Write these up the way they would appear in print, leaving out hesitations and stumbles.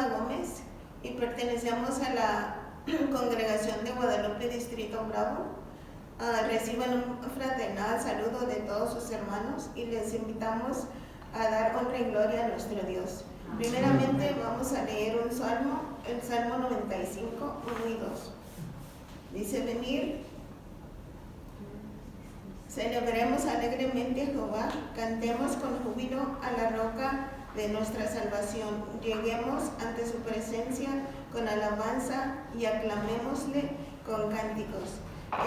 Elena Gómez y pertenecemos a la Congregación de Guadalupe Distrito Bravo. Reciban un fraternal saludo de todos sus hermanos y les invitamos a dar honra y gloria a nuestro Dios. Primeramente vamos a leer un salmo, el Salmo 95, 1 y 2. Dice: venir, celebremos alegremente a Jehová, cantemos con júbilo a la roca de nuestra salvación, lleguemos ante su presencia con alabanza y aclamémosle con cánticos.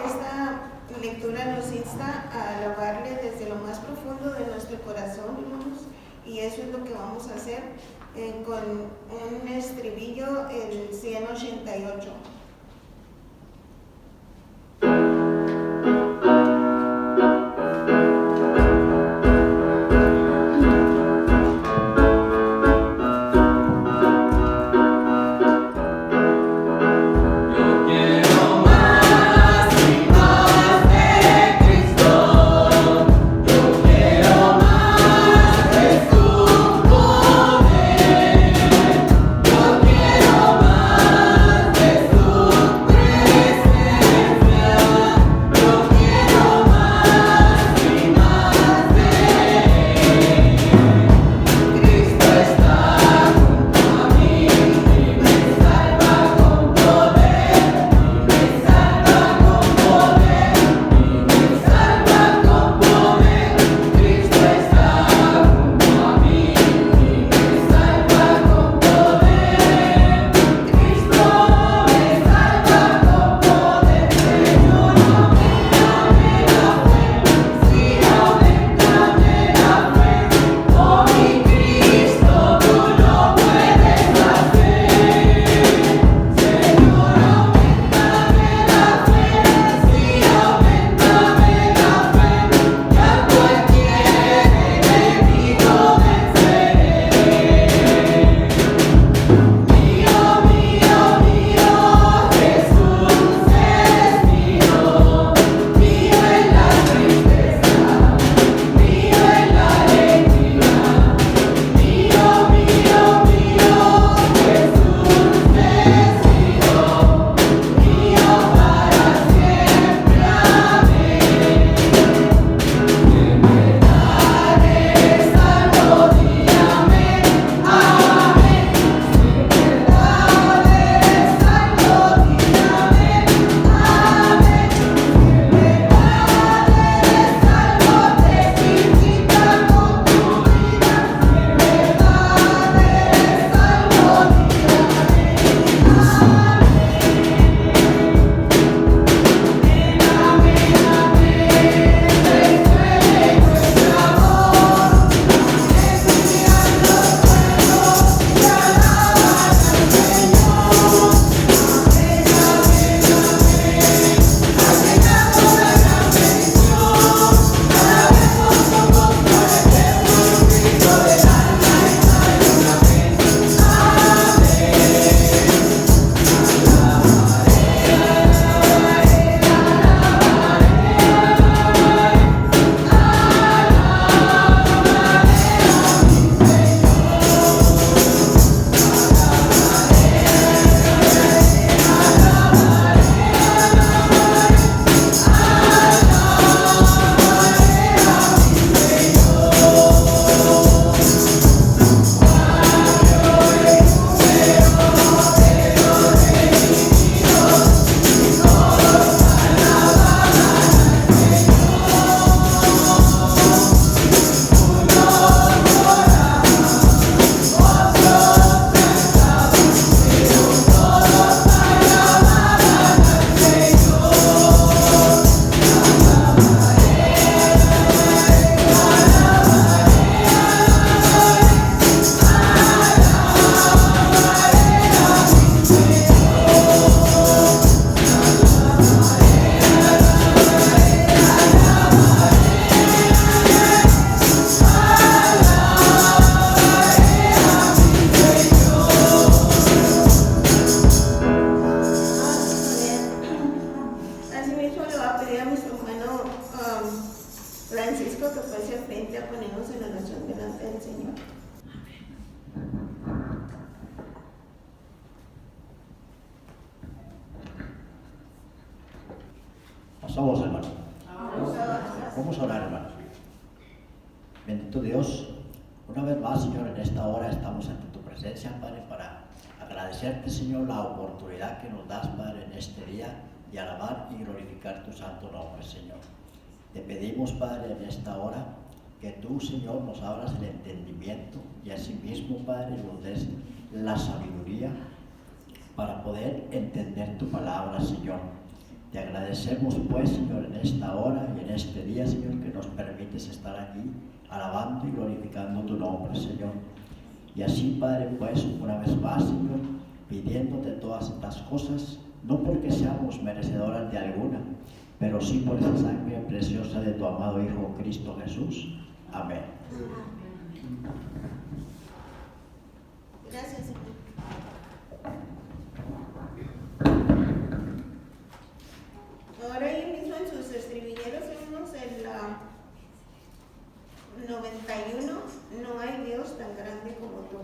Esta lectura nos insta a alabarle desde lo más profundo de nuestro corazón, hermanos, y eso es lo que vamos a hacer con un estribillo, el 188. Jesús. todos, hermano. Vamos a orar, hermano. Bendito Dios, una vez más, Señor, en esta hora estamos ante tu presencia, Padre, para agradecerte, Señor, la oportunidad que nos das, Padre, en este día y alabar y glorificar tu santo nombre, Señor. Te pedimos, Padre, en esta hora que tú, Señor, nos abras el entendimiento y asimismo, Padre, nos des la sabiduría para poder entender tu palabra, Señor. Te agradecemos, pues, Señor, en esta hora y en este día, Señor, que nos permites estar aquí alabando y glorificando tu nombre, Señor. Y así, Padre, pues, una vez más, Señor, pidiéndote todas estas cosas, no porque seamos merecedoras de alguna, pero sí por esa sangre preciosa de tu amado Hijo Cristo Jesús. Amén. Gracias, Señor. Ahora ahí mismo en sus estribillos vemos en la 91, no hay Dios tan grande como tú.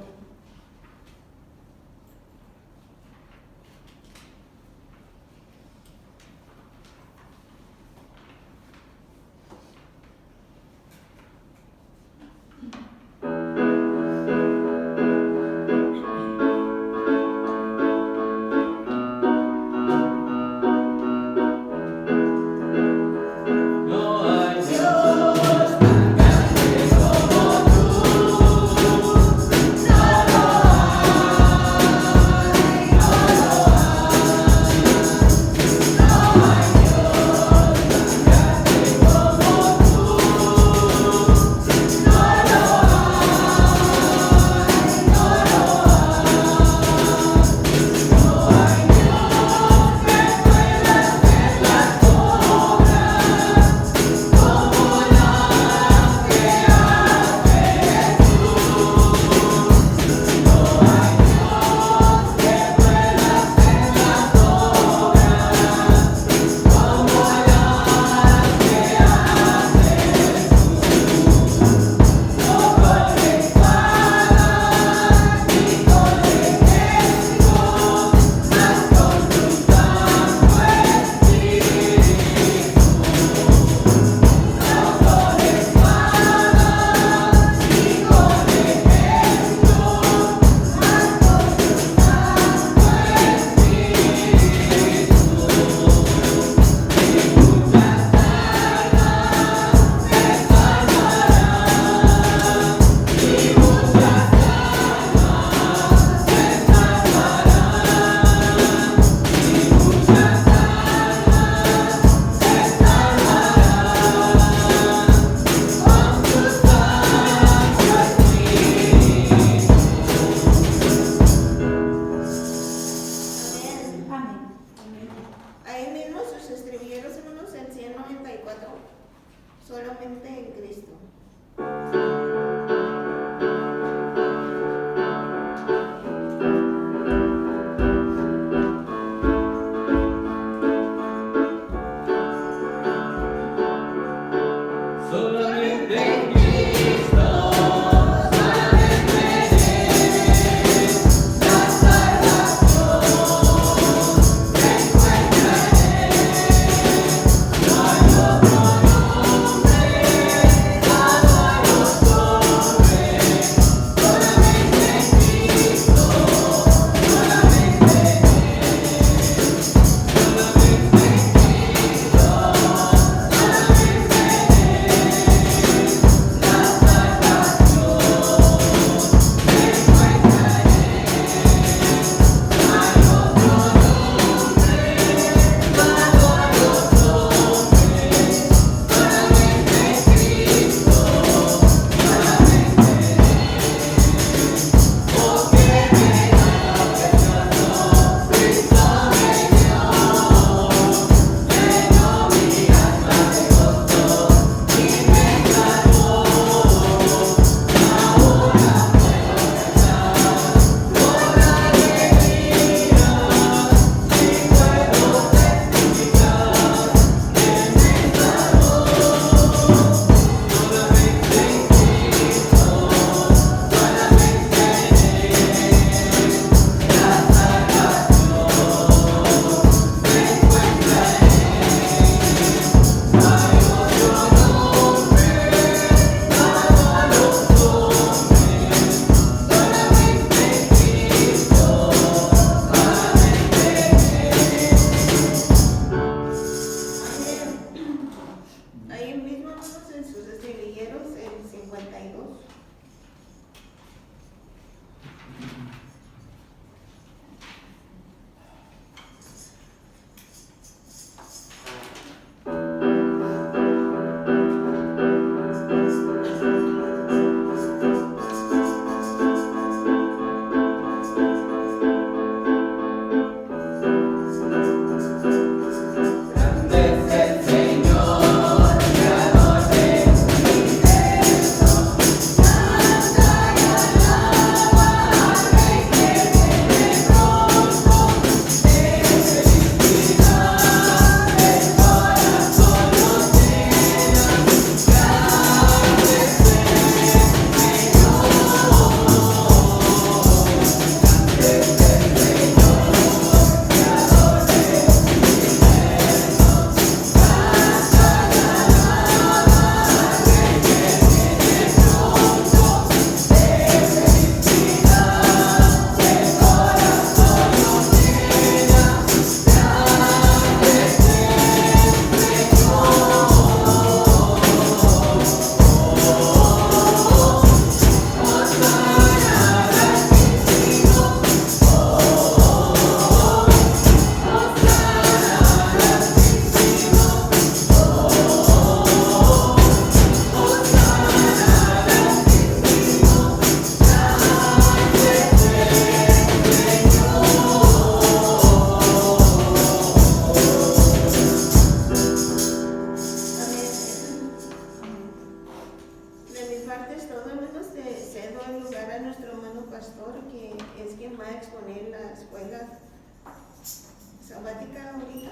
la escuela sabática ahorita.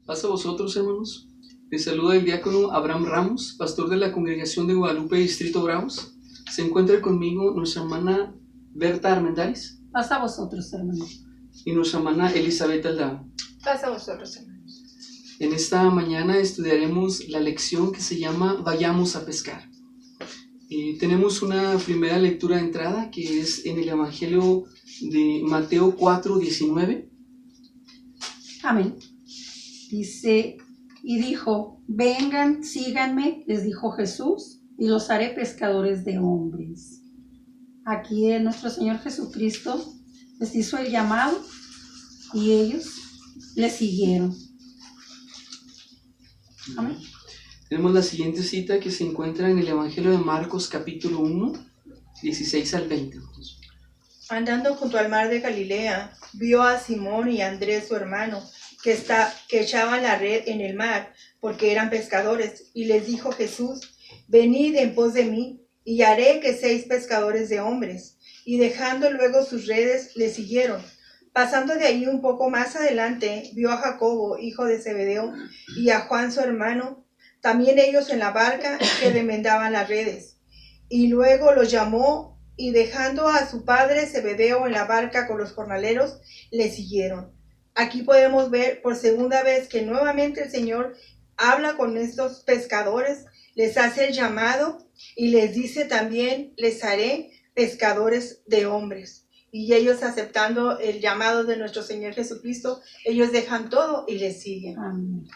Paz a vosotros, hermanos. Les saluda el diácono Abraham Ramos, pastor de la Congregación de Guadalupe, Distrito Bravos. Se encuentra conmigo nuestra hermana Berta Armendáriz. Paz a vosotros, hermanos. Y nuestra hermana Elizabeth Aldama. Paz a vosotros, hermanos. En esta mañana estudiaremos la lección que se llama Vayamos a pescar. Tenemos una primera lectura de entrada que es en el Evangelio de Mateo 4:19. Amén. Dice, y dijo, vengan, síganme, les dijo Jesús, y los haré pescadores de hombres. Aquí nuestro Señor Jesucristo les hizo el llamado y ellos le siguieron. Amén. Tenemos la siguiente cita que se encuentra en el Evangelio de Marcos capítulo 1, 16 al 20. Andando junto al mar de Galilea, vio a Simón y a Andrés su hermano, que echaban la red en el mar, porque eran pescadores, y les dijo Jesús, venid en pos de mí, y haré que seáis pescadores de hombres. Y dejando luego sus redes, le siguieron. Pasando de ahí un poco más adelante, vio a Jacobo, hijo de Zebedeo, y a Juan su hermano, también ellos en la barca, que remendaban las redes. Y luego los llamó, y dejando a su padre Zebedeo en la barca con los jornaleros, le siguieron. Aquí podemos ver por segunda vez que nuevamente el Señor habla con estos pescadores, les hace el llamado y les dice también, les haré pescadores de hombres. Y ellos aceptando el llamado de nuestro Señor Jesucristo, ellos dejan todo y les siguen. Amén.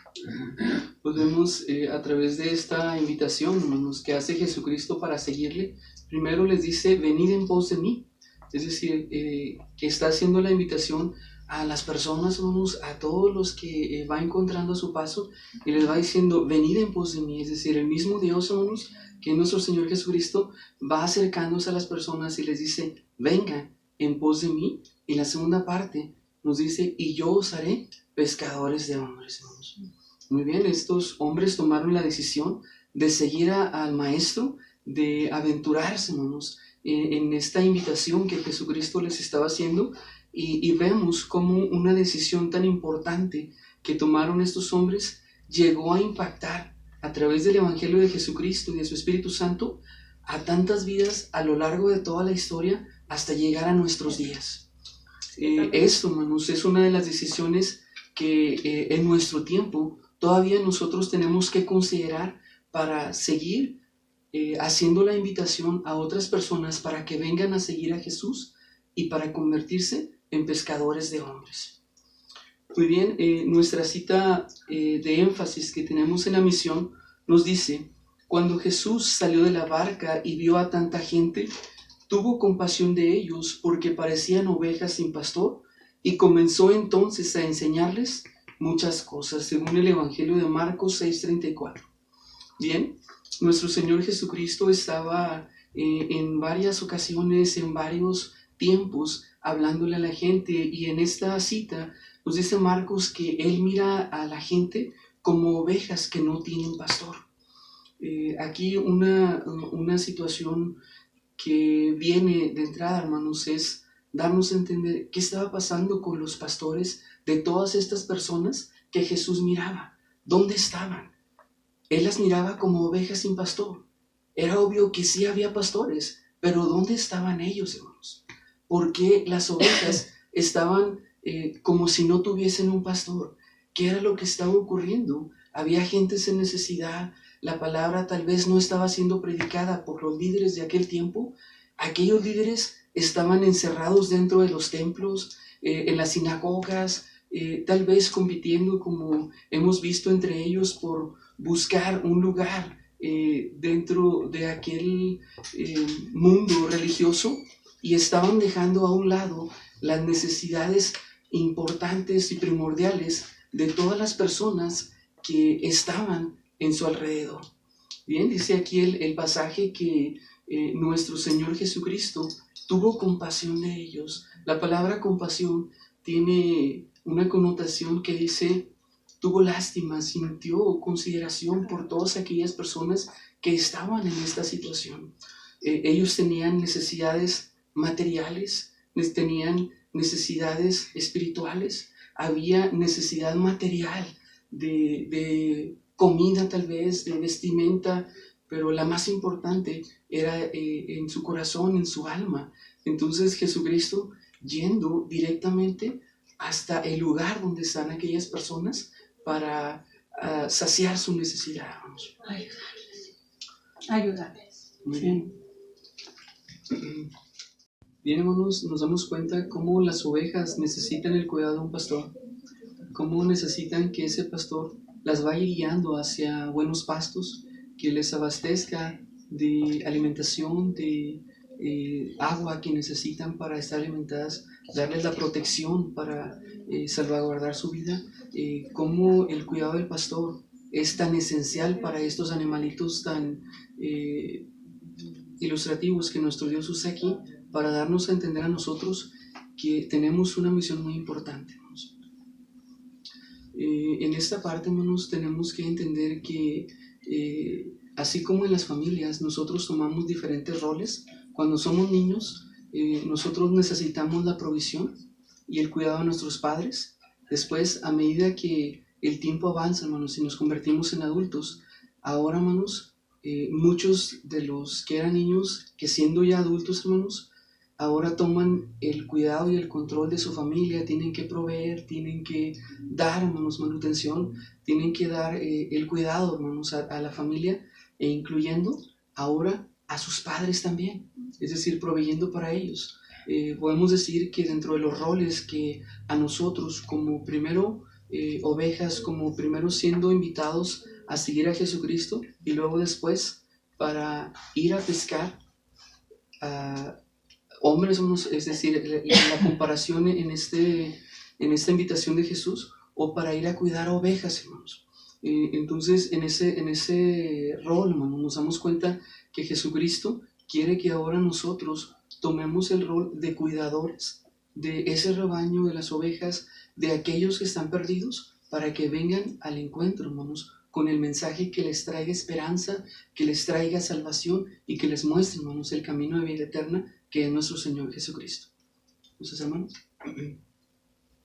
Pues vemos a través de esta invitación, hermanos, que hace Jesucristo para seguirle. Primero les dice, venid en pos de mí. Es decir, que está haciendo la invitación a las personas, hermanos, a todos los que va encontrando a su paso, y les va diciendo, venid en pos de mí. Es decir, el mismo Dios, hermanos, que nuestro Señor Jesucristo va acercándose a las personas y les dice, vengan en pos de mí. Y la segunda parte nos dice, y yo os haré pescadores de hombres, hermanos. Muy bien, estos hombres tomaron la decisión de seguir al Maestro, de aventurarse, hermanos, en esta invitación que Jesucristo les estaba haciendo, y vemos cómo una decisión tan importante que tomaron estos hombres llegó a impactar a través del Evangelio de Jesucristo y de su Espíritu Santo a tantas vidas a lo largo de toda la historia hasta llegar a nuestros días. Esto, hermanos, es una de las decisiones que en nuestro tiempo todavía nosotros tenemos que considerar para seguir haciendo la invitación a otras personas para que vengan a seguir a Jesús y para convertirse en pescadores de hombres. Muy bien, nuestra cita de énfasis que tenemos en la misión nos dice, cuando Jesús salió de la barca y vio a tanta gente, tuvo compasión de ellos porque parecían ovejas sin pastor y comenzó entonces a enseñarles muchas cosas, según el Evangelio de Marcos 6:34. Bien, nuestro Señor Jesucristo estaba en varias ocasiones, en varios tiempos, hablándole a la gente, y en esta cita nos dice Marcos que Él mira a la gente como ovejas que no tienen pastor. Aquí una situación que viene de entrada, hermanos, es darnos a entender qué estaba pasando con los pastores de todas estas personas que Jesús miraba. ¿Dónde estaban? Él las miraba como ovejas sin pastor. Era obvio que sí había pastores, pero ¿dónde estaban ellos, hermanos? ¿Por qué las ovejas estaban como si no tuviesen un pastor? ¿Qué era lo que estaba ocurriendo? Había gentes en necesidad, la palabra tal vez no estaba siendo predicada por los líderes de aquel tiempo. Aquellos líderes estaban encerrados dentro de los templos, en las sinagogas, tal vez compitiendo, como hemos visto, entre ellos por buscar un lugar dentro de aquel mundo religioso, y estaban dejando a un lado las necesidades importantes y primordiales de todas las personas que estaban en su alrededor. Bien, dice aquí el pasaje que nuestro Señor Jesucristo tuvo compasión de ellos La palabra compasión tiene una connotación que dice, tuvo lástima, sintió consideración por todas aquellas personas que estaban en esta situación. Ellos tenían necesidades materiales, tenían necesidades espirituales, había necesidad material de comida tal vez, de vestimenta, pero la más importante era en su corazón, en su alma. Entonces Jesucristo, yendo directamente hasta el lugar donde están aquellas personas para saciar su necesidad. Ayudarles. Muy bien. Bien, hermanos, nos damos cuenta cómo las ovejas necesitan el cuidado de un pastor, cómo necesitan que ese pastor las vaya guiando hacia buenos pastos, que les abastezca de alimentación, de agua que necesitan para estar alimentadas, darles la protección para salvaguardar su vida, cómo el cuidado del pastor es tan esencial para estos animalitos tan ilustrativos que nuestro Dios usa aquí para darnos a entender a nosotros que tenemos una misión muy importante. En esta parte, hermanos, tenemos que entender que así como en las familias nosotros tomamos diferentes roles, cuando somos niños nosotros necesitamos la provisión y el cuidado de nuestros padres. Después, a medida que el tiempo avanza, hermanos, y nos convertimos en adultos, ahora, hermanos, muchos de los que eran niños, que siendo ya adultos, hermanos, ahora toman el cuidado y el control de su familia, tienen que proveer, tienen que dar, hermanos, manutención, tienen que dar el cuidado, hermanos, a la familia, e incluyendo ahora a sus padres también, es decir, proveyendo para ellos. Podemos decir que dentro de los roles que a nosotros como primero ovejas, como primero siendo invitados a seguir a Jesucristo y luego después para ir a pescar a hombres, es decir, la comparación en esta invitación de Jesús, o para ir a cuidar ovejas, hermanos. Entonces, en ese rol, hermanos, nos damos cuenta que Jesucristo quiere que ahora nosotros tomemos el rol de cuidadores de ese rebaño, de las ovejas, de aquellos que están perdidos, para que vengan al encuentro, hermanos, con el mensaje que les traiga esperanza, que les traiga salvación y que les muestre, hermanos, el camino de vida eterna que es nuestro Señor Jesucristo. ¿Entonces, hermanos?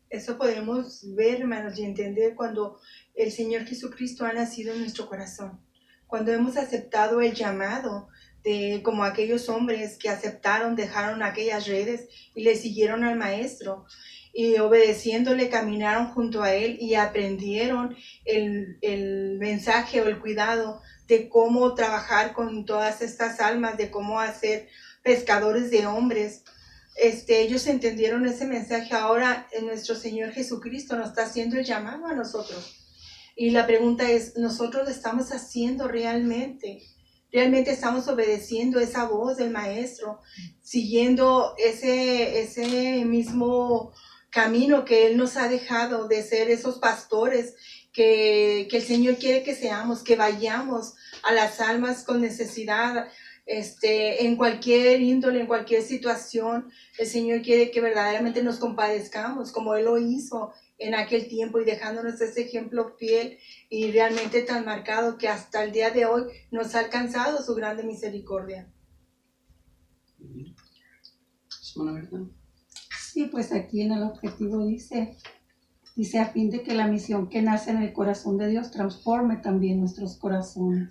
Eso podemos ver, hermanos, y entender cuando el Señor Jesucristo ha nacido en nuestro corazón. Cuando hemos aceptado el llamado de como aquellos hombres que aceptaron, dejaron aquellas redes y le siguieron al Maestro. Y obedeciéndole caminaron junto a Él y aprendieron el mensaje o el cuidado de cómo trabajar con todas estas almas, de cómo hacer pescadores de hombres. Ellos entendieron ese mensaje. Ahora nuestro Señor Jesucristo nos está haciendo el llamado a nosotros. Y la pregunta es, ¿nosotros lo estamos haciendo realmente? ¿Realmente estamos obedeciendo esa voz del Maestro? Siguiendo ese mismo camino que Él nos ha dejado de ser esos pastores que el Señor quiere que seamos, que vayamos a las almas con necesidad, en cualquier índole, en cualquier situación. El Señor quiere que verdaderamente nos compadezcamos como Él lo hizo en aquel tiempo y dejándonos ese ejemplo fiel y realmente tan marcado que hasta el día de hoy nos ha alcanzado su grande misericordia. ¿Es una verdad? Sí, pues aquí en el objetivo dice a fin de que la misión que nace en el corazón de Dios transforme también nuestros corazones.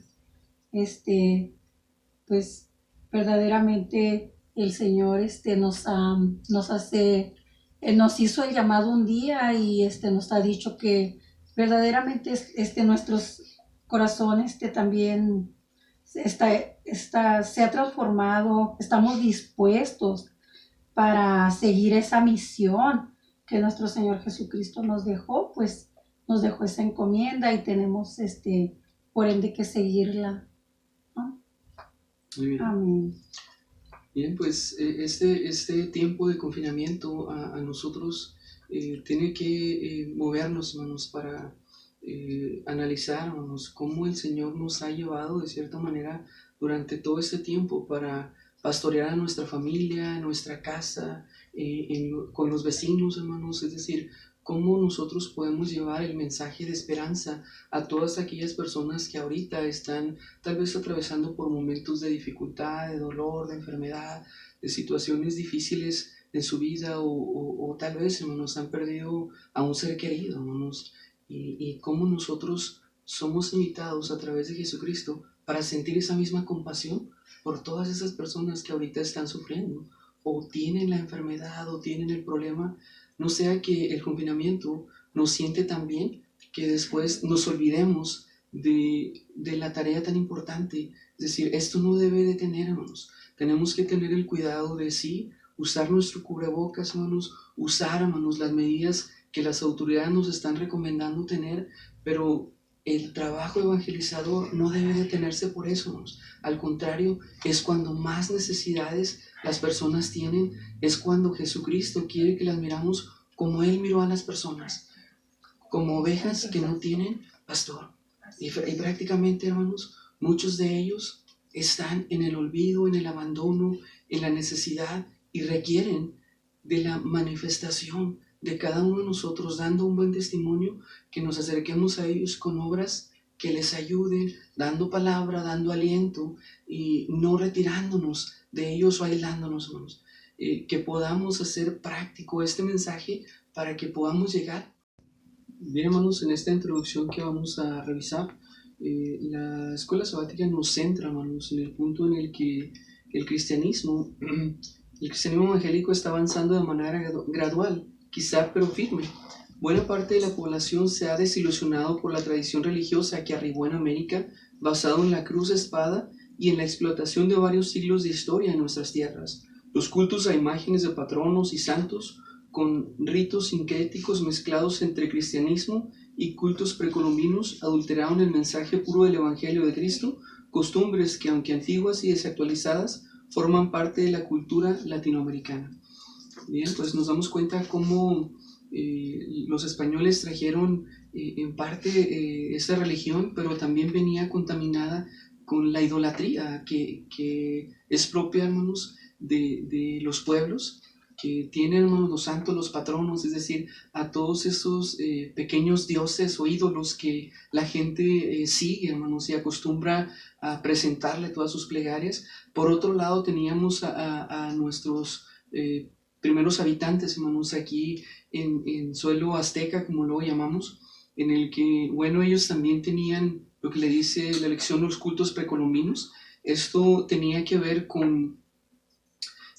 Pues verdaderamente el Señor nos hizo el llamado un día y nos ha dicho que verdaderamente nuestros corazones también se ha transformado, estamos dispuestos para seguir esa misión que nuestro Señor Jesucristo nos dejó, pues nos dejó esa encomienda y tenemos por ende que seguirla, ¿no? Muy bien. Amén. Bien, pues este tiempo de confinamiento a nosotros tiene que movernos, hermanos, para analizar, hermanos, cómo el Señor nos ha llevado de cierta manera durante todo este tiempo para pastorear a nuestra familia, a nuestra casa, con los vecinos, hermanos, es decir, cómo nosotros podemos llevar el mensaje de esperanza a todas aquellas personas que ahorita están tal vez atravesando por momentos de dificultad, de dolor, de enfermedad, de situaciones difíciles en su vida o tal vez, hermanos, han perdido a un ser querido, hermanos, y cómo nosotros somos invitados a través de Jesucristo para sentir esa misma compasión por todas esas personas que ahorita están sufriendo o tienen la enfermedad o tienen el problema. No sea que el confinamiento nos siente tan bien que después nos olvidemos de la tarea tan importante. Es decir, esto no debe detenernos. Tenemos que tener el cuidado de sí, usar nuestro cubrebocas, hermanos, usar, hermanos, las medidas que las autoridades nos están recomendando tener, pero el trabajo evangelizador no debe detenerse por eso, hermanos. Al contrario, es cuando más necesidades las personas tienen, es cuando Jesucristo quiere que las miramos como Él miró a las personas, como ovejas que no tienen pastor. Y prácticamente, hermanos, muchos de ellos están en el olvido, en el abandono, en la necesidad y requieren de la manifestación de cada uno de nosotros, dando un buen testimonio, que nos acerquemos a ellos con obras que les ayuden, dando palabra, dando aliento y no retirándonos de ellos o aislándonos, hermanos. Que podamos hacer práctico este mensaje para que podamos llegar. Bien, hermanos, en esta introducción que vamos a revisar, la escuela sabática nos centra, hermanos, en el punto en el que el cristianismo evangélico está avanzando de manera gradual, quizá pero firme. Buena parte de la población se ha desilusionado por la tradición religiosa que arribó en América, basado en la cruz de espada y en la explotación de varios siglos de historia en nuestras tierras. Los cultos a imágenes de patronos y santos, con ritos sincréticos mezclados entre cristianismo y cultos precolombinos, adulteraron el mensaje puro del Evangelio de Cristo, costumbres que, aunque antiguas y desactualizadas, forman parte de la cultura latinoamericana. Bien, pues nos damos cuenta cómo los españoles trajeron en parte esta religión, pero también venía contaminada con la idolatría que es propia, hermanos, de los pueblos, que tienen, hermanos, los santos, los patronos, es decir, a todos esos pequeños dioses o ídolos que la gente sigue, hermanos, y acostumbra a presentarle todas sus plegarias. Por otro lado, teníamos a nuestros primeros habitantes, hermanos, aquí en suelo azteca, como lo llamamos, en el que, bueno, ellos también tenían lo que le dice la lección los cultos precolombinos. Esto tenía que ver con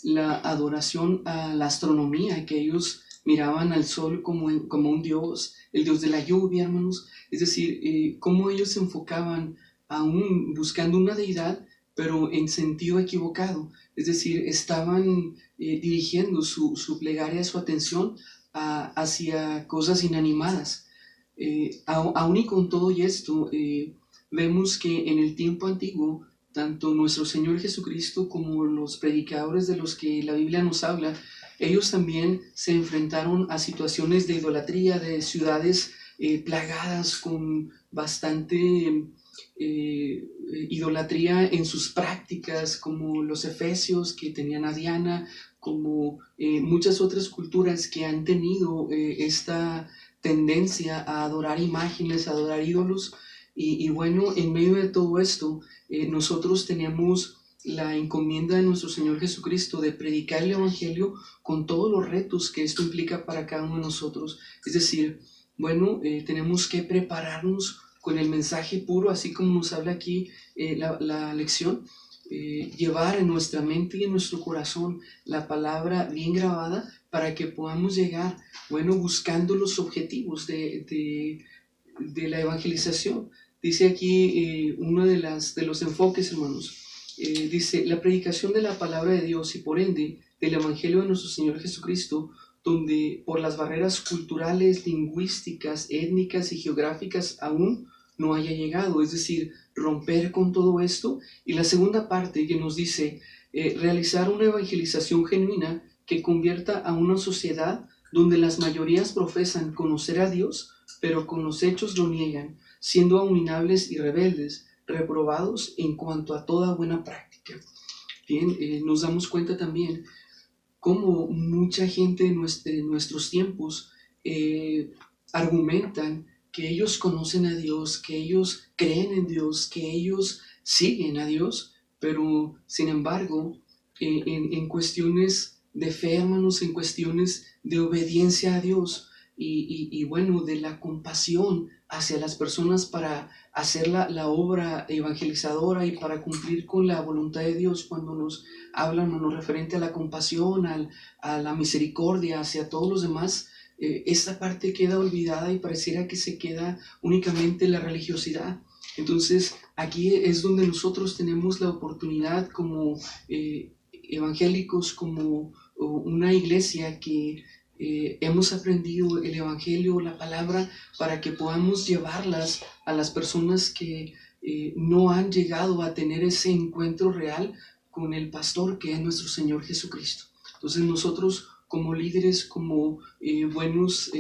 la adoración a la astronomía, que ellos miraban al sol como un dios, el dios de la lluvia, hermanos. Es decir, cómo ellos se enfocaban aún buscando una deidad, pero en sentido equivocado. Es decir, estaban dirigiendo su plegaria, su atención hacia cosas inanimadas. Aún y con todo esto, vemos que en el tiempo antiguo, tanto nuestro Señor Jesucristo como los predicadores de los que la Biblia nos habla, ellos también se enfrentaron a situaciones de idolatría, de ciudades plagadas con bastante idolatría en sus prácticas, como los efesios que tenían a Diana, como muchas otras culturas que han tenido esta tendencia a adorar imágenes, a adorar ídolos. Y bueno, en medio de todo esto, nosotros teníamos la encomienda de nuestro Señor Jesucristo de predicar el Evangelio con todos los retos que esto implica para cada uno de nosotros. Es decir, bueno, tenemos que prepararnos con el mensaje puro, así como nos habla aquí la lección, llevar en nuestra mente y en nuestro corazón la palabra bien grabada para que podamos llegar, bueno, buscando los objetivos de la evangelización. Dice aquí uno de los enfoques, hermanos, dice, la predicación de la palabra de Dios y por ende del Evangelio de nuestro Señor Jesucristo, donde por las barreras culturales, lingüísticas, étnicas y geográficas aún no haya llegado, es decir, romper con todo esto. Y la segunda parte que nos dice, realizar una evangelización genuina que convierta a una sociedad donde las mayorías profesan conocer a Dios, pero con los hechos lo niegan, siendo abominables y rebeldes, reprobados en cuanto a toda buena práctica. Bien, nos damos cuenta también cómo mucha gente en nuestros tiempos argumentan que ellos conocen a Dios, que ellos creen en Dios, que ellos siguen a Dios, pero sin embargo, en cuestiones de fe, hermanos, en cuestiones de obediencia a Dios y bueno, de la compasión hacia las personas para hacer la obra evangelizadora y para cumplir con la voluntad de Dios, cuando nos hablan o nos referente a la compasión, a la misericordia hacia todos los demás, esta parte queda olvidada y pareciera que se queda únicamente la religiosidad. Entonces aquí es donde nosotros tenemos la oportunidad como evangélicos, como una iglesia que hemos aprendido el evangelio, la palabra, para que podamos llevarlas a las personas que no han llegado a tener ese encuentro real con el pastor que es nuestro Señor Jesucristo. Entonces nosotros como líderes, como buenos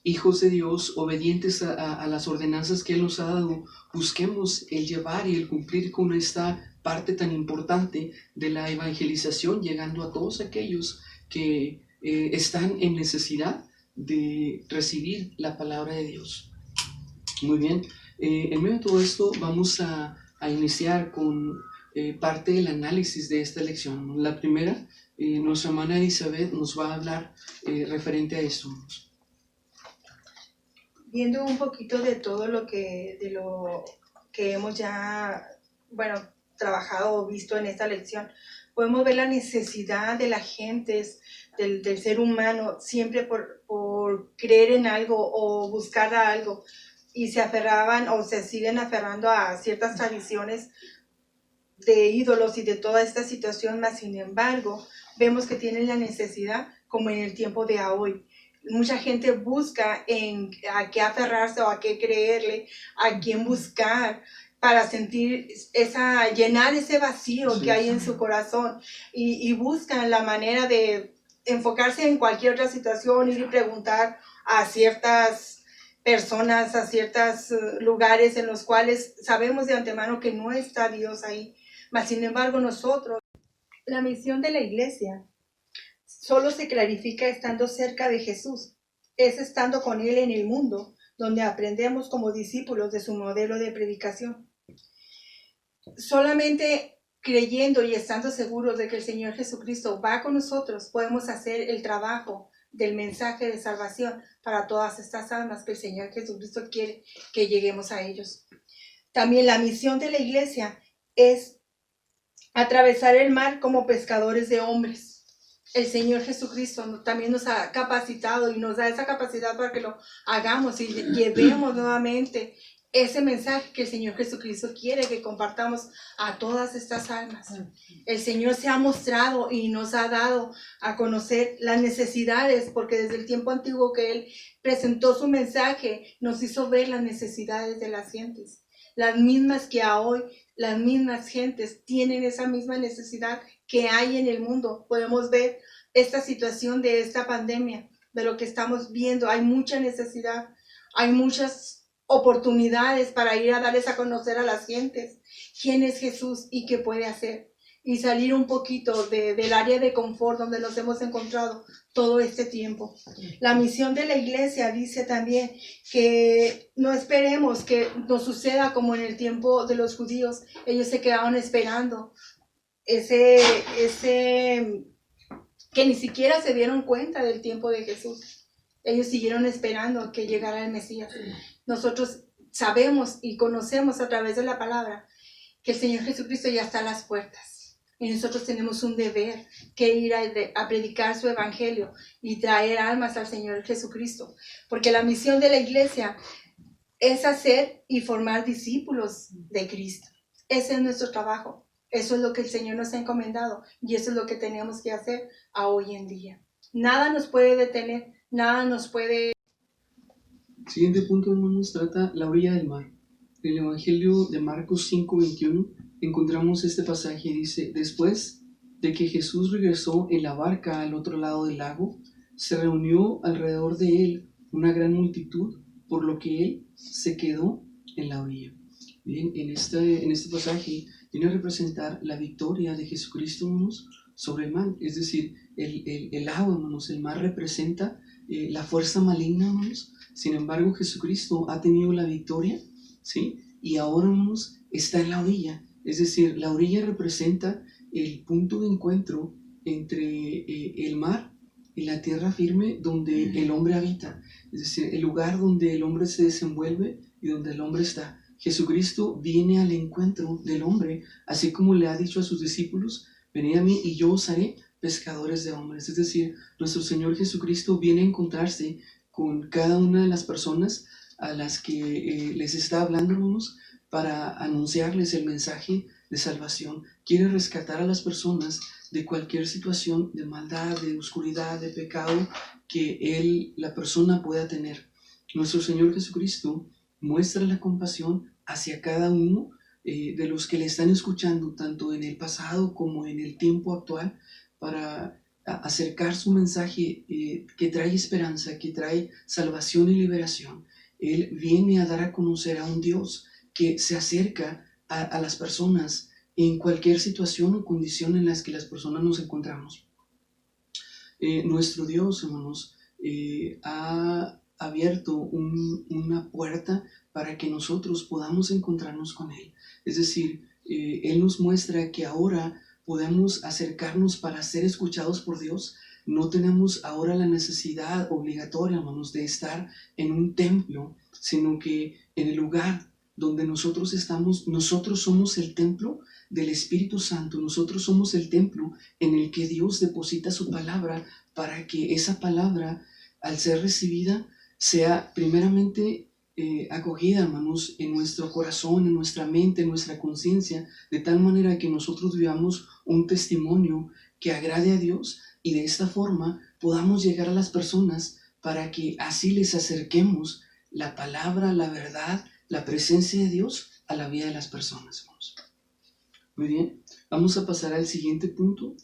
hijos de Dios, obedientes a las ordenanzas que Él nos ha dado, busquemos el llevar y el cumplir con esta parte tan importante de la evangelización, llegando a todos aquellos que están en necesidad de recibir la palabra de Dios. Muy bien, en medio de todo esto vamos a iniciar con parte del análisis de esta lección. La primera, nuestra hermana Elizabeth nos va a hablar referente a esto. Viendo un poquito de todo lo que hemos ya, trabajado o visto en esta lección, podemos ver la necesidad de la gente, del ser humano, siempre por creer en algo o buscar a algo, y se aferraban o se siguen aferrando a ciertas tradiciones de ídolos y de toda esta situación, mas sin embargo, vemos que tienen la necesidad, como en el tiempo de hoy. Mucha gente busca a qué aferrarse o a qué creerle, a quién buscar para llenar ese vacío que hay en su corazón, y buscan la manera de enfocarse en cualquier otra situación, ir y preguntar a ciertas personas, a ciertos lugares en los cuales sabemos de antemano que no está Dios ahí. Mas sin embargo nosotros, la misión de la iglesia solo se clarifica estando cerca de Jesús, es estando con Él en el mundo, donde aprendemos como discípulos de su modelo de predicación. Solamente creyendo y estando seguros de que el Señor Jesucristo va con nosotros, podemos hacer el trabajo del mensaje de salvación para todas estas almas que el Señor Jesucristo quiere que lleguemos a ellos. También la misión de la iglesia es atravesar el mar como pescadores de hombres. El Señor Jesucristo también nos ha capacitado y nos da esa capacidad para que lo hagamos y llevemos nuevamente ese mensaje que el Señor Jesucristo quiere que compartamos a todas estas almas. El Señor se ha mostrado y nos ha dado a conocer las necesidades, porque desde el tiempo antiguo que Él presentó su mensaje, nos hizo ver las necesidades de las gentes. Las mismas que a hoy, las mismas gentes tienen esa misma necesidad que hay en el mundo. Podemos ver esta situación de esta pandemia, de lo que estamos viendo. Hay mucha necesidad, hay muchas oportunidades para ir a darles a conocer a las gentes quién es Jesús y qué puede hacer, y salir un poquito del área de confort donde nos hemos encontrado todo este tiempo. La misión de la iglesia dice también que no esperemos que nos suceda como en el tiempo de los judíos. Ellos se quedaron esperando que ni siquiera se dieron cuenta del tiempo de Jesús. Ellos siguieron esperando que llegara el Mesías. Nosotros sabemos y conocemos a través de la palabra que el Señor Jesucristo ya está a las puertas. Y nosotros tenemos un deber que ir a predicar su evangelio y traer almas al Señor Jesucristo. Porque la misión de la iglesia es hacer y formar discípulos de Cristo. Ese es nuestro trabajo. Eso es lo que el Señor nos ha encomendado y eso es lo que tenemos que hacer a hoy en día. Nada nos puede detener, nada nos puede... Siguiente punto, hermanos, trata la orilla del mar. En el Evangelio de Marcos 5:21 encontramos este pasaje. Dice: después de que Jesús regresó en la barca al otro lado del lago, se reunió alrededor de él una gran multitud, por lo que él se quedó en la orilla. Bien, en este pasaje viene a representar la victoria de Jesucristo, hermanos, sobre el mal. Es decir, el agua, hermanos, el mar representa la fuerza maligna, hermanos. Sin embargo, Jesucristo ha tenido la victoria, ¿sí? Y ahora, hermanos, está en la orilla. Es decir, la orilla representa el punto de encuentro entre el mar y la tierra firme donde el hombre habita. Es decir, el lugar donde el hombre se desenvuelve y donde el hombre está. Jesucristo viene al encuentro del hombre, así como le ha dicho a sus discípulos: venid a mí y yo os haré pescadores de hombres. Es decir, nuestro Señor Jesucristo viene a encontrarse con cada una de las personas a las que les está hablando, hermanos, para anunciarles el mensaje de salvación. Quiere rescatar a las personas de cualquier situación de maldad, de oscuridad, de pecado que la persona pueda tener. Nuestro Señor Jesucristo muestra la compasión hacia cada uno de los que le están escuchando, tanto en el pasado como en el tiempo actual, para acercar su mensaje que trae esperanza, que trae salvación y liberación. Él viene a dar a conocer a un Dios que se acerca a las personas en cualquier situación o condición en las que las personas nos encontramos. Nuestro Dios, hermanos, ha abierto una puerta para que nosotros podamos encontrarnos con Él. Es decir, Él nos muestra que ahora podemos acercarnos para ser escuchados por Dios. No tenemos ahora la necesidad obligatoria, hermanos, de estar en un templo, sino que en el lugar donde nosotros estamos, nosotros somos el templo del Espíritu Santo. Nosotros somos el templo en el que Dios deposita su palabra, para que esa palabra, al ser recibida, sea primeramente acogida, hermanos, en nuestro corazón, en nuestra mente, en nuestra conciencia, de tal manera que nosotros vivamos un testimonio que agrade a Dios, y de esta forma podamos llegar a las personas para que así les acerquemos la palabra, la verdad, la presencia de Dios a la vida de las personas, hermanos. Muy bien, vamos a pasar al siguiente punto,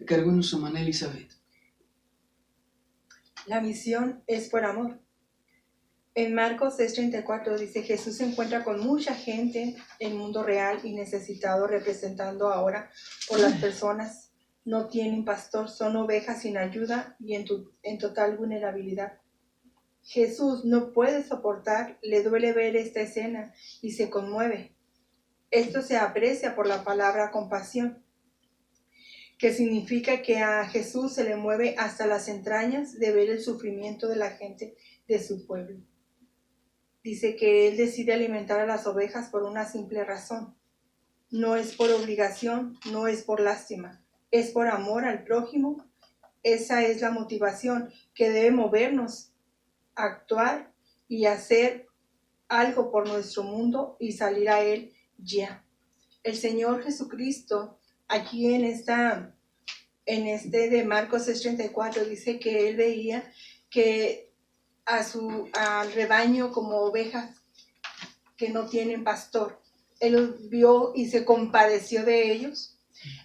a cargo de nuestra hermana Elizabeth. La misión es por amor. En Marcos 6:34 dice: Jesús se encuentra con mucha gente en el mundo real y necesitado, representando ahora por las personas. No tienen pastor, son ovejas sin ayuda y en total vulnerabilidad. Jesús no puede soportar, le duele ver esta escena y se conmueve. Esto se aprecia por la palabra compasión, que significa que a Jesús se le mueve hasta las entrañas de ver el sufrimiento de la gente de su pueblo. Dice que Él decide alimentar a las ovejas por una simple razón. No es por obligación, no es por lástima, es por amor al prójimo. Esa es la motivación que debe movernos a actuar y hacer algo por nuestro mundo y salir a Él ya. El Señor Jesucristo, aquí en este de Marcos 6:34, dice que Él veía que al rebaño como ovejas que no tienen pastor. Él los vio y se compadeció de ellos,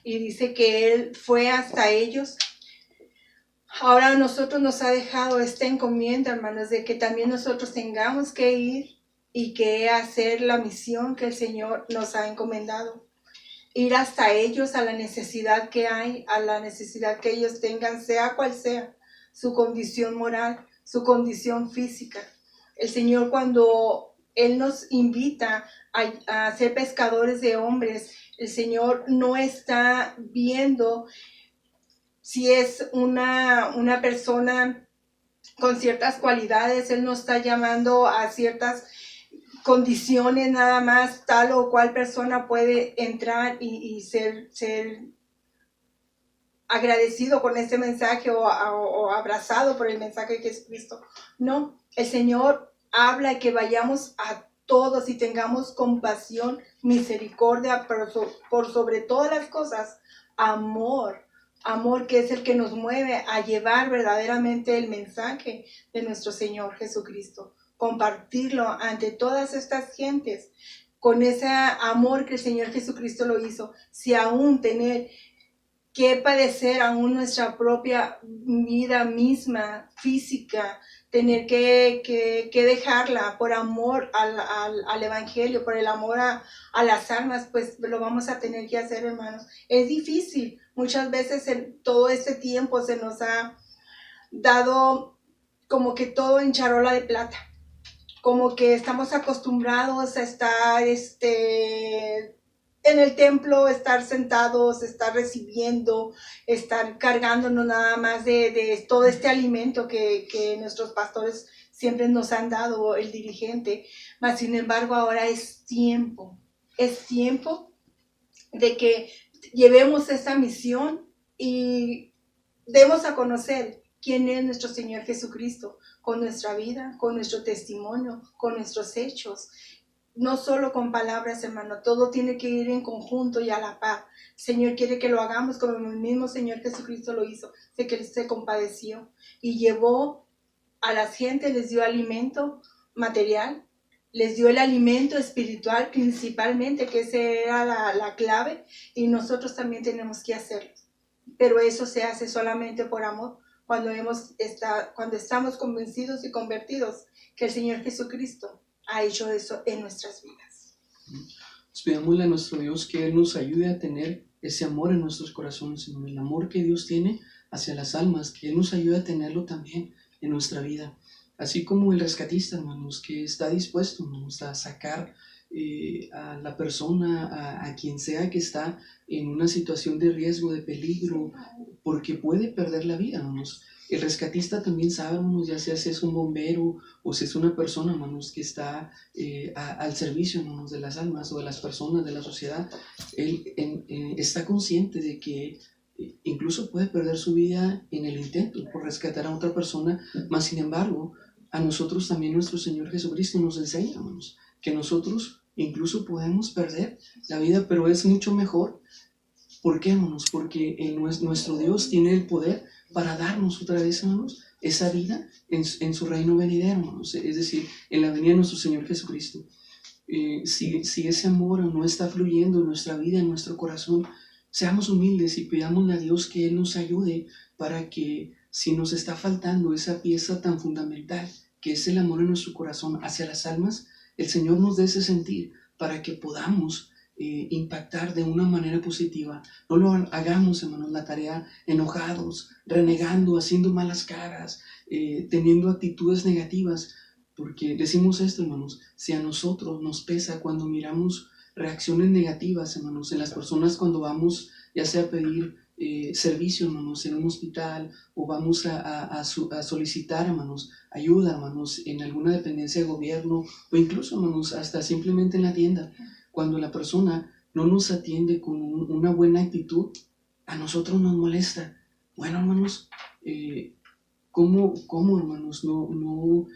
y dice que Él fue hasta ellos. Ahora a nosotros nos ha dejado esta encomienda, hermanos, de que también nosotros tengamos que ir y que hacer la misión que el Señor nos ha encomendado. Ir hasta ellos, a la necesidad que hay, a la necesidad que ellos tengan, sea cual sea su condición moral, su condición física. El Señor, cuando Él nos invita a ser pescadores de hombres, el Señor no está viendo si es una persona con ciertas cualidades. Él no está llamando a ciertas condiciones nada más. Tal o cual persona puede entrar y ser agradecido con este mensaje o abrazado por el mensaje de Jesucristo. No, el Señor habla que vayamos a todos y tengamos compasión, misericordia, pero por sobre todas las cosas, amor, que es el que nos mueve a llevar verdaderamente el mensaje de nuestro Señor Jesucristo, compartirlo ante todas estas gentes con ese amor que el Señor Jesucristo lo hizo. Si aún tener que padecer aún nuestra propia vida misma, física, tener que dejarla por amor al Evangelio, por el amor a las almas, pues lo vamos a tener que hacer, hermanos. Es difícil, Muchas veces en todo este tiempo se nos ha dado como que todo en charola de plata, como que estamos acostumbrados a estar en el templo, estar sentados, estar recibiendo, estar cargándonos nada más de todo este alimento que nuestros pastores siempre nos han dado, el dirigente. Mas sin embargo ahora es tiempo de que llevemos esta misión y demos a conocer quién es nuestro Señor Jesucristo, con nuestra vida, con nuestro testimonio, con nuestros hechos. No solo con palabras, hermano, todo tiene que ir en conjunto y a la par. El Señor quiere que lo hagamos como el mismo Señor Jesucristo lo hizo, de que Él se compadeció y llevó a la gente, les dio alimento material, les dio el alimento espiritual principalmente, que esa era la clave, y nosotros también tenemos que hacerlo. Pero eso se hace solamente por amor, cuando estamos convencidos y convertidos que el Señor Jesucristo ha hecho eso en nuestras vidas. Pues pidámosle a nuestro Dios que Él nos ayude a tener ese amor en nuestros corazones, Señor, el amor que Dios tiene hacia las almas, que Él nos ayude a tenerlo también en nuestra vida. Así como el rescatista, hermanos, que está dispuesto, hermanos, a sacar a la persona, a quien sea que está en una situación de riesgo, de peligro, porque puede perder la vida, hermanos. El rescatista también sabe, hermanos, ya sea si es un bombero o si es una persona, hermanos, que está al servicio, hermanos, de las almas o de las personas de la sociedad. Él está consciente de que incluso puede perder su vida en el intento por rescatar a otra persona, mas sin embargo, a nosotros también nuestro Señor Jesucristo nos enseña, hermanos, que nosotros incluso podemos perder la vida, pero es mucho mejor. ¿Por qué, hermanos? Porque nuestro Dios tiene el poder para darnos otra vez, hermanos, esa vida en su reino venidero, hermanos, es decir, en la venida de nuestro Señor Jesucristo. Si ese amor no está fluyendo en nuestra vida, en nuestro corazón, seamos humildes y pidámosle a Dios que Él nos ayude para que si nos está faltando esa pieza tan fundamental, que es el amor en nuestro corazón hacia las almas, el Señor nos dé ese sentir para que podamos impactar de una manera positiva. No lo hagamos, hermanos, la tarea enojados, renegando, haciendo malas caras, teniendo actitudes negativas, porque decimos esto, hermanos, si a nosotros nos pesa cuando miramos reacciones negativas, hermanos, en las personas cuando vamos ya sea a pedir servicio, hermanos, en un hospital, o vamos a solicitar, hermanos, ayuda, hermanos, en alguna dependencia de gobierno, o incluso, hermanos, hasta simplemente en la tienda, cuando la persona no nos atiende con una buena actitud, a nosotros nos molesta. Bueno, hermanos, ¿cómo, hermanos, no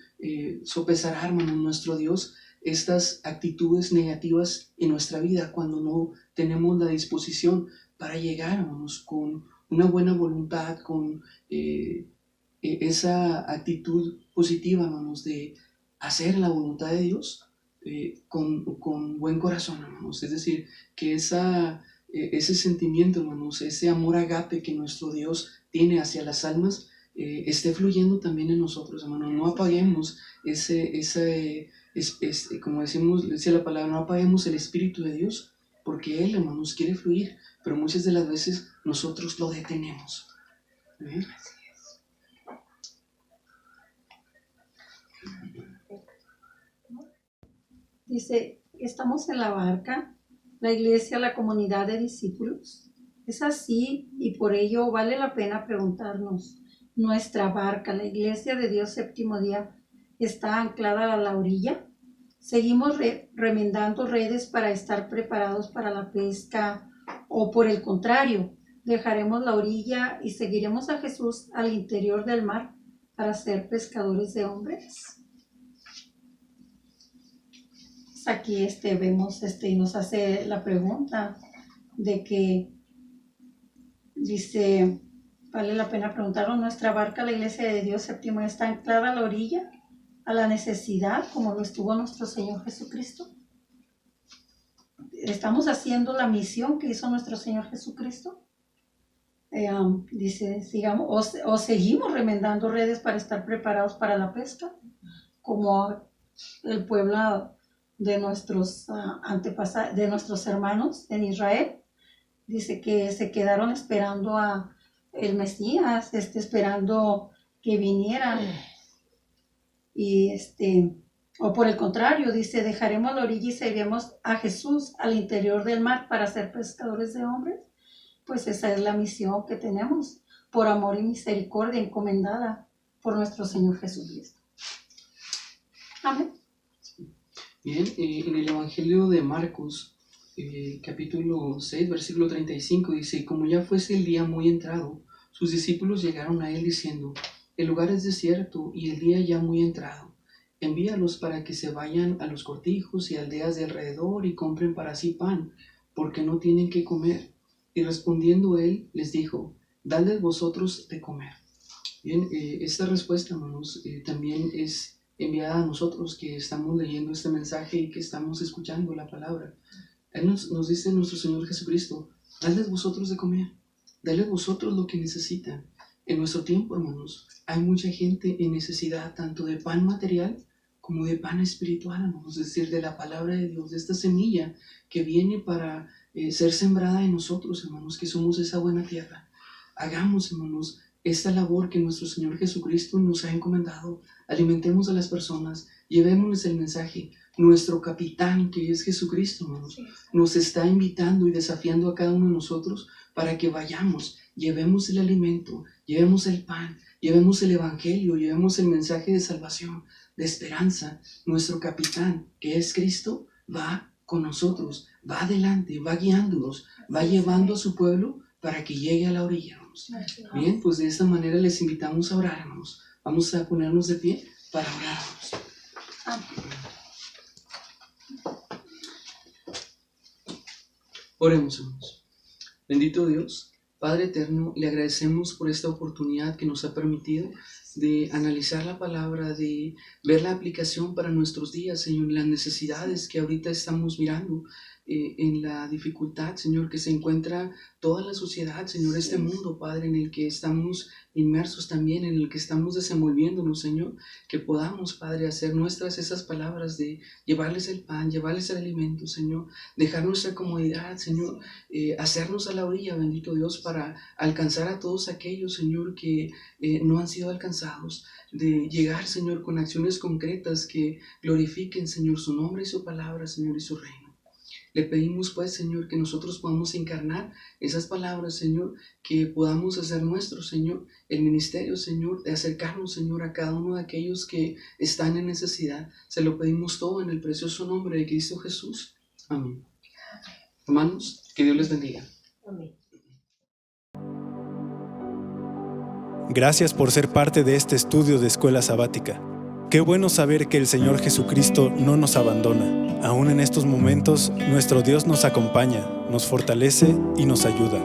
sopesará, hermanos, nuestro Dios estas actitudes negativas en nuestra vida cuando no tenemos la disposición para llegar, hermanos, con una buena voluntad, con esa actitud positiva, hermanos, de hacer la voluntad de Dios con buen corazón, hermanos? Es decir, que ese sentimiento, hermanos, ese amor agape que nuestro Dios tiene hacia las almas, esté fluyendo también en nosotros, hermanos. No apaguemos como dice la palabra, no apaguemos el Espíritu de Dios, porque Él, hermanos, quiere fluir, pero muchas de las veces nosotros lo detenemos. ¿Eh? Dice, estamos en la barca, la iglesia, la comunidad de discípulos. Es así y por ello vale la pena preguntarnos, ¿nuestra barca, la iglesia de Dios séptimo día, está anclada a la orilla? ¿Seguimos remendando redes para estar preparados para la pesca? ¿O por el contrario, dejaremos la orilla y seguiremos a Jesús al interior del mar para ser pescadores de hombres? Aquí vemos y nos hace la pregunta de que dice, vale la pena preguntarnos, ¿nuestra barca, la iglesia de Dios séptimo, está anclada a la orilla, a la necesidad, como lo estuvo nuestro Señor Jesucristo? ¿Estamos haciendo la misión que hizo nuestro Señor Jesucristo? Dice, sigamos, o seguimos remendando redes para estar preparados para la pesca, como el pueblo de nuestros antepasados, de nuestros hermanos en Israel. Dice que se quedaron esperando a el Mesías, esperando que viniera. Y o por el contrario, dice, dejaremos la orilla y seguiremos a Jesús al interior del mar para ser pescadores de hombres. Pues esa es la misión que tenemos, por amor y misericordia, encomendada por nuestro Señor Jesucristo. Amén. Bien, en el Evangelio de Marcos, capítulo 6, versículo 35, dice: como ya fuese el día muy entrado, sus discípulos llegaron a él diciendo: el lugar es desierto y el día ya muy entrado. Envíalos para que se vayan a los cortijos y aldeas de alrededor y compren para sí pan, porque no tienen qué comer. Y respondiendo él, les dijo: dadles vosotros de comer. Bien, esta respuesta, hermanos, también es enviada a nosotros que estamos leyendo este mensaje y que estamos escuchando la palabra. Él nos dice nuestro Señor Jesucristo: dadles vosotros de comer, dadles vosotros lo que necesitan. En nuestro tiempo, hermanos, hay mucha gente en necesidad tanto de pan material como de pan espiritual, hermanos, es decir, de la palabra de Dios, de esta semilla que viene para ser sembrada en nosotros, hermanos, que somos esa buena tierra. Hagamos, hermanos, esta labor que nuestro Señor Jesucristo nos ha encomendado. Alimentemos a las personas, llevémosles el mensaje. Nuestro capitán, que es Jesucristo, hermanos, nos está invitando y desafiando a cada uno de nosotros para que vayamos, llevemos el alimento, llevemos el pan, llevemos el evangelio, llevemos el mensaje de salvación, de esperanza. Nuestro capitán, que es Cristo, va con nosotros, va adelante, va guiándonos, va llevando a su pueblo para que llegue a la orilla, hermanos. Bien, pues de esta manera les invitamos a orar, hermanos. Vamos a ponernos de pie para orar, hermanos. Oremos, hermanos. Bendito Dios, Padre eterno, le agradecemos por esta oportunidad que nos ha permitido de analizar la palabra, de ver la aplicación para nuestros días, Señor, las necesidades que ahorita estamos mirando, en la dificultad, Señor, que se encuentra toda la sociedad, Señor, este mundo, Padre, en el que estamos inmersos también, en el que estamos desenvolviéndonos, Señor, que podamos, Padre, hacer nuestras esas palabras de llevarles el pan, llevarles el alimento, Señor, dejar nuestra comodidad, Señor, hacernos a la orilla, bendito Dios, para alcanzar a todos aquellos, Señor, que no han sido alcanzados, de llegar, Señor, con acciones concretas que glorifiquen, Señor, su nombre y su palabra, Señor, y su reino. Le pedimos, pues, Señor, que nosotros podamos encarnar esas palabras, Señor, que podamos hacer nuestro, Señor, el ministerio, Señor, de acercarnos, Señor, a cada uno de aquellos que están en necesidad. Se lo pedimos todo en el precioso nombre de Cristo Jesús. Amén. Hermanos, que Dios les bendiga. Amén. Gracias por ser parte de este estudio de Escuela Sabática. Qué bueno saber que el Señor Jesucristo no nos abandona. Aún en estos momentos, nuestro Dios nos acompaña, nos fortalece y nos ayuda.